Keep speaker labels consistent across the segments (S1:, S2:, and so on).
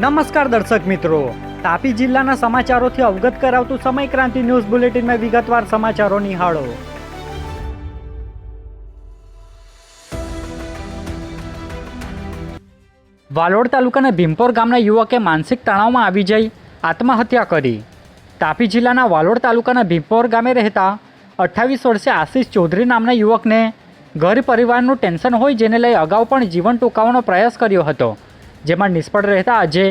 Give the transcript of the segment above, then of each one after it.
S1: નમસ્કાર દર્શક મિત્રો, તાપી જિલ્લાના સમાચારોથી અવગત કરાવતું સમય ક્રાંતિ ન્યૂઝ બુલેટિનમાં વિગતવાર સમાચારો નિહાળો. વાલોડ તાલુકાના ભીમપોર ગામના યુવકે માનસિક તણાવમાં આવી જઈ આત્મહત્યા કરી. તાપી જિલ્લાના વાલોડ તાલુકાના ભીમપોર ગામે રહેતા 28 વર્ષીય આશિષ ચૌધરી નામના યુવકને ઘર પરિવારનું ટેન્શન હોય, જેને લઈ અગાઉ પણ જીવન ટૂંકાવવાનો પ્રયાસ કર્યો હતો, જેમાં નિષ્ફળ રહેતા આજે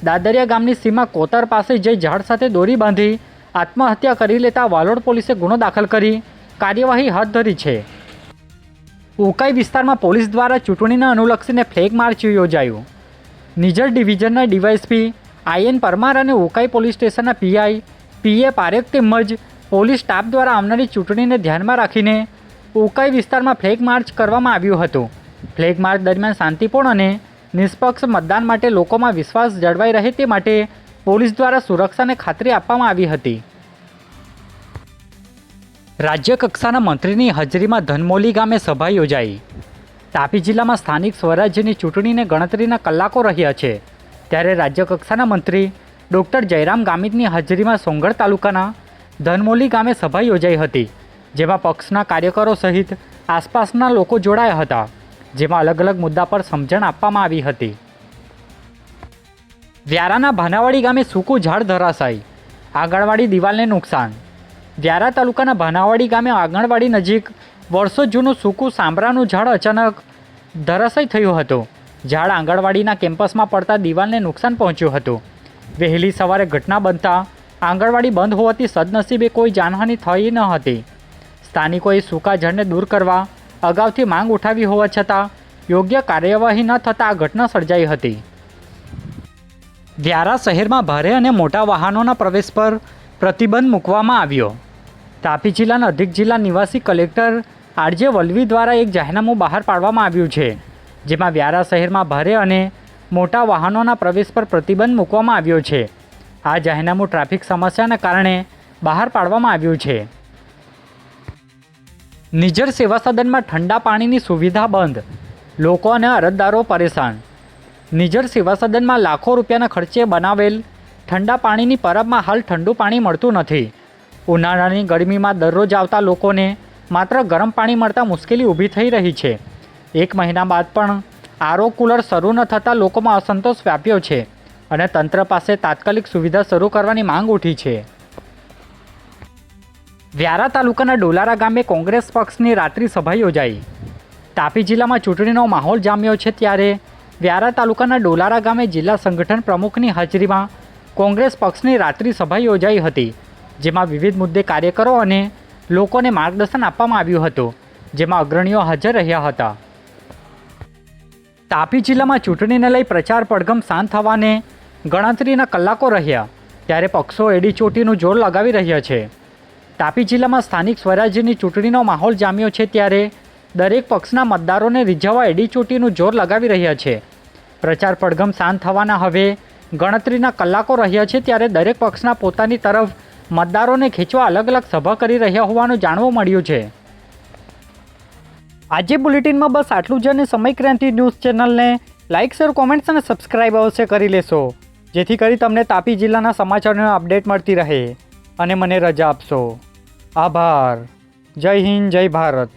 S1: દાદરિયા ગામની સીમા કોતર પાસે જઈ ઝાડ સાથે દોરી બાંધી આત્મહત્યા કરી લેતા વાલોડ પોલીસે ગુનો દાખલ કરી કાર્યવાહી હાથ ધરી છે. ઉકાઈ વિસ્તારમાં પોલીસ દ્વારા ચૂંટણીને અનુલક્ષીને ફ્લેગ માર્ચ યોજાયું. નિઝર ડિવિઝનના ડીવાયએસપી IN પરમાર અને ઉકાઈ પોલીસ સ્ટેશનના PA પારેખ તેમજ પોલીસ સ્ટાફ દ્વારા આવનારી ચૂંટણીને ધ્યાનમાં રાખીને ઉકાઈ વિસ્તારમાં ફ્લેગ માર્ચ કરવામાં આવ્યું હતું. ફ્લેગ માર્ચ દરમિયાન શાંતિપૂર્ણ અને નિષ્પક્ષ મતદાન માટે લોકોમાં વિશ્વાસ જળવાઈ રહે તે માટે પોલીસ દ્વારા સુરક્ષાને ખાતરી આપવામાં આવી હતી. રાજ્ય કક્ષાના મંત્રીની હાજરીમાં ધનમોલી ગામે સભા યોજાઈ. તાપી જિલ્લામાં સ્થાનિક સ્વરાજ્યની ચૂંટણીને ગણતરીના કલાકો રહ્યા છે, ત્યારે રાજ્ય કક્ષાના મંત્રી ડૉક્ટર જયરામ ગામિતની હાજરીમાં સોંગઢ તાલુકાના ધનમોલી ગામે સભા યોજાઈ હતી, જેમાં પક્ષના કાર્યકરો સહિત આસપાસના લોકો જોડાયા હતા, જેમાં અલગ અલગ મુદ્દા પર સમજણ આપવામાં આવી હતી. વ્યારાના ભાનાવાડી ગામે સૂકું ઝાડ ધરાશાયી, આંગણવાડી દિવાલને નુકસાન. વ્યારા તાલુકાના ભાનાવાડી ગામે આંગણવાડી નજીક વર્ષો જૂનું સૂકું સાંભરાનું ઝાડ અચાનક ધરાશાયી થયું હતું. ઝાડ આંગણવાડીના કેમ્પસમાં પડતા દિવાલને નુકસાન પહોંચ્યું હતું. વહેલી સવારે ઘટના બનતા આંગણવાડી બંધ હોવાથી સદનસીબે કોઈ જાનહાનિ થઈ ન હતી. સ્થાનિકોએ સૂકા ઝાડને દૂર કરવા અગાઉથી માંગ ઉઠાવી હોવા છતાં યોગ્ય કાર્યવાહી ન થતાં આ ઘટના સર્જાઈ હતી. વ્યારા શહેરમાં ભારે અને મોટા વાહનોના પ્રવેશ પર પ્રતિબંધ મૂકવામાં આવ્યો. તાપી જિલ્લાના અધિક જિલ્લા નિવાસી કલેક્ટર RJ વલ્લવી દ્વારા એક જાહેરનામું બહાર પાડવામાં આવ્યું છે, જેમાં વ્યારા શહેરમાં ભારે અને મોટા વાહનોના પ્રવેશ પર પ્રતિબંધ મૂકવામાં આવ્યો છે. આ જાહેરનામું ટ્રાફિક સમસ્યાના કારણે બહાર પાડવામાં આવ્યું છે. નિઝર સેવા સદનમાં ઠંડા પાણીની સુવિધા બંધ, લોકો અને અરજદારો પરેશાન. નિઝર સેવા સદનમાં લાખો રૂપિયાના ખર્ચે બનાવેલ ઠંડા પાણીની પરબમાં હાલ ઠંડુ પાણી મળતું નથી. ઉનાળાની ગરમીમાં દરરોજ આવતા લોકોને માત્ર ગરમ પાણી મળતા મુશ્કેલી ઊભી થઈ રહી છે. 1 મહિના બાદ પણ RO કુલર શરૂ ન થતાં લોકોમાં અસંતોષ વ્યાપ્યો છે અને તંત્ર પાસે તાત્કાલિક સુવિધા શરૂ કરવાની માંગ ઉઠી છે. વ્યારા તાલુકાના ડોલારા ગામે કોંગ્રેસ પક્ષની રાત્રિ સભા યોજાઈ. તાપી જિલ્લામાં ચૂંટણીનો માહોલ જામ્યો છે, ત્યારે વ્યારા તાલુકાના ડોલારા ગામે જિલ્લા સંગઠન પ્રમુખની હાજરીમાં કોંગ્રેસ પક્ષની રાત્રિ સભા યોજાઈ હતી, જેમાં વિવિધ મુદ્દે કાર્યકરો અને લોકોને માર્ગદર્શન આપવામાં આવ્યું હતું, જેમાં અગ્રણીઓ હાજર રહ્યા હતા. તાપી જિલ્લામાં ચૂંટણીને લઈ પ્રચાર પડઘમ શાંત થવાને ગણતરીના કલાકો રહ્યા, ત્યારે પક્ષો એડીચોટીનું જોર લગાવી રહ્યા છે. તાપી જિલ્લામાં સ્થાનિક સ્વરાજ્યની ચૂંટણીનો માહોલ જામ્યો છે, ત્યારે દરેક પક્ષના મતદારોને રીઝવવા એડીચોટીનું જોર લગાવી રહ્યા છે. પ્રચાર પડઘમ શાંત થવાના હવે ગણતરીના કલાકો રહ્યા છે, ત્યારે દરેક પક્ષના પોતાની તરફ મતદારોને ખેંચવા અલગ અલગ સભા કરી રહ્યા હોવાનું જાણવા મળ્યું છે. આજે બુલેટિનમાં બસ આટલું જ, અને સમય ક્રાંતિ ન્યૂઝ ચેનલને લાઇક, શેર, કોમેન્ટ્સ અને સબસ્ક્રાઇબ અવશ્ય કરી લેશો, જેથી કરી તમને તાપી જિલ્લાના સમાચારોની અપડેટ મળતી રહે. અને મને રજા આપશો. આભાર. જય હિન્દ, જય ભારત.